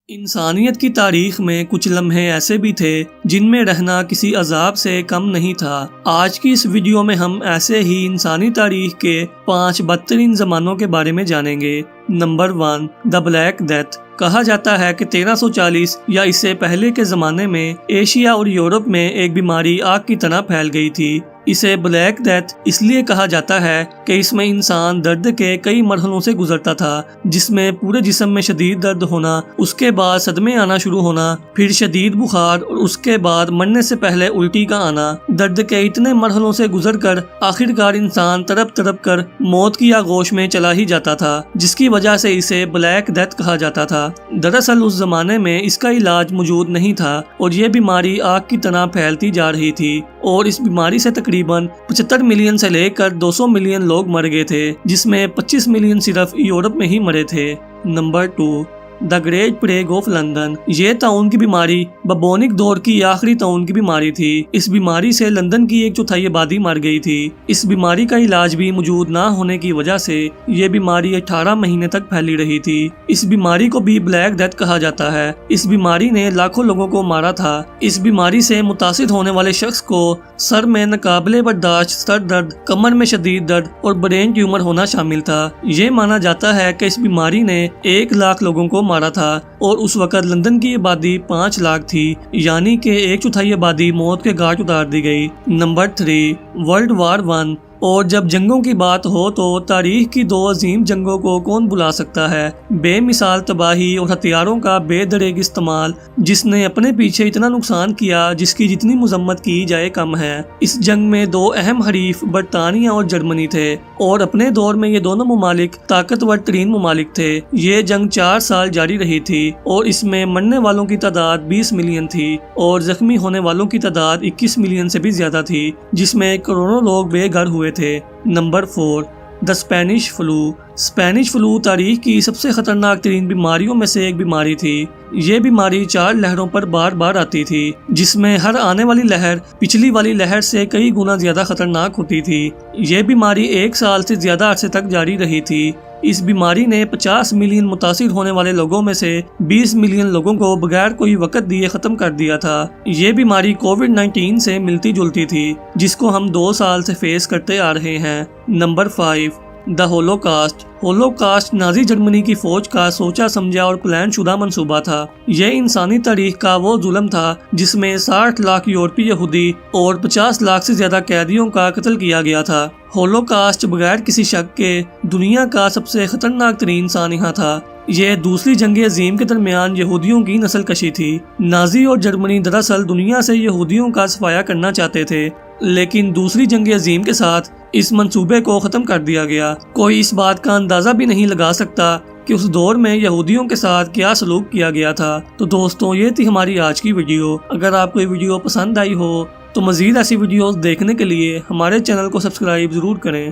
انسانیت کی تاریخ میں کچھ لمحے ایسے بھی تھے جن میں رہنا کسی عذاب سے کم نہیں تھا۔ آج کی اس ویڈیو میں ہم ایسے ہی انسانی تاریخ کے 5 بدترین زمانوں کے بارے میں جانیں گے۔ نمبر 1، دی بلیک ڈیتھ۔ کہا جاتا ہے کہ 1340 یا اس سے پہلے کے زمانے میں ایشیا اور یورپ میں ایک بیماری آگ کی طرح پھیل گئی تھی۔ اسے بلیک ڈیتھ اس لیے کہا جاتا ہے کہ اس میں انسان درد کے کئی مرحلوں سے گزرتا تھا، جس میں پورے جسم میں شدید درد ہونا، اس کے بعد صدمے آنا شروع ہونا، پھر شدید بخار اور اس کے بعد مرنے سے پہلے الٹی کا آنا۔ درد کے اتنے مرحلوں سے گزر کر آخرکار انسان تڑپ تڑپ کر موت کی آغوش میں چلا ہی جاتا تھا، جس کی وجہ سے اسے بلیک ڈیتھ کہا جاتا تھا۔ دراصل اس زمانے میں اس کا علاج موجود نہیں تھا اور یہ بیماری آگ کی طرح پھیلتی جا رہی تھی، اور اس بیماری سے تقریباً 75 ملین سے لے کر 200 ملین لوگ مر گئے تھے، جس میں 25 ملین صرف یورپ میں ہی مرے تھے۔ Number 2، the great plague of London. یہ طاعون کی بیماری ببونک دور کی آخری طاعون کی بیماری تھی۔ اس بیماری سے لندن کی 1/4 آبادی مر گئی تھی۔ اس بیماری کا علاج بھی موجود نہ ہونے کی وجہ سے یہ بیماری 18 مہینے تک پھیلی رہی تھی۔ اس بیماری کو بھی بلیک ڈیتھ کہا جاتا ہے۔ اس بیماری نے لاکھوں لوگوں کو مارا تھا۔ اس بیماری سے متاثر ہونے والے شخص کو سر میں ناقابل برداشت سر درد، کمر میں شدید درد اور برین ٹیومر ہونا شامل تھا۔ یہ مانا جاتا ہے کہ اس بیماری نے 1 لاکھ لوگوں کو مارا تھا، اور اس وقت لندن کی آبادی 5 لاکھ تھی، یعنی کہ 1/4 آبادی موت کے گھاٹ اتار دی گئی۔ Number 3، world war 1۔ اور جب جنگوں کی بات ہو تو تاریخ کی 2 عظیم جنگوں کو کون بلا سکتا ہے؟ بے مثال تباہی اور ہتھیاروں کا بے دریغ استعمال، جس نے اپنے پیچھے اتنا نقصان کیا جس کی جتنی مذمت کی جائے کم ہے۔ اس جنگ میں 2 اہم حریف برطانیہ اور جرمنی تھے، اور اپنے دور میں یہ دونوں ممالک طاقتور ترین ممالک تھے۔ یہ جنگ 4 سال جاری رہی تھی، اور اس میں مرنے والوں کی تعداد 20 ملین تھی اور زخمی ہونے والوں کی تعداد 21 ملین سے بھی زیادہ تھی، جس میں کروڑوں لوگ بے گھر ہوئے تھے۔ نمبر 4، دی اسپینش فلو۔ اسپینش فلو تاریخ کی سب سے خطرناک ترین بیماریوں میں سے ایک بیماری تھی۔ یہ بیماری 4 لہروں پر بار بار آتی تھی، جس میں ہر آنے والی لہر پچھلی والی لہر سے کئی گنا زیادہ خطرناک ہوتی تھی۔ یہ بیماری 1 سال سے زیادہ عرصے تک جاری رہی تھی۔ اس بیماری نے 50 ملین متاثر ہونے والے لوگوں میں سے 20 ملین لوگوں کو بغیر کوئی وقت دیے ختم کر دیا تھا۔ یہ بیماری کووڈ-19 سے ملتی جلتی تھی، جس کو ہم 2 سال سے فیس کرتے آ رہے ہیں۔ نمبر 5، دی ہولوکاسٹ۔ ہولوکاسٹ نازی جرمنی کی فوج کا سوچا سمجھا اور پلان شدہ منصوبہ تھا۔ یہ انسانی تاریخ کا وہ ظلم تھا جس میں 60 لاکھ یورپی یہودی اور 50 لاکھ سے زیادہ قیدیوں کا قتل کیا گیا تھا۔ ہولوکاسٹ بغیر کسی شک کے دنیا کا سب سے خطرناک ترین سانحہ تھا۔ یہ دوسری جنگ عظیم کے درمیان یہودیوں کی نسل کشی تھی۔ نازی اور جرمنی دراصل دنیا سے یہودیوں کا صفایا کرنا چاہتے تھے، لیکن دوسری جنگ عظیم کے ساتھ اس منصوبے کو ختم کر دیا گیا۔ کوئی اس بات کا اندازہ بھی نہیں لگا سکتا کہ اس دور میں یہودیوں کے ساتھ کیا سلوک کیا گیا تھا۔ تو دوستوں، یہ تھی ہماری آج کی ویڈیو۔ اگر آپ کو یہ ویڈیو پسند آئی ہو تو مزید ایسی ویڈیوز دیکھنے کے لیے ہمارے چینل کو سبسکرائب ضرور کریں۔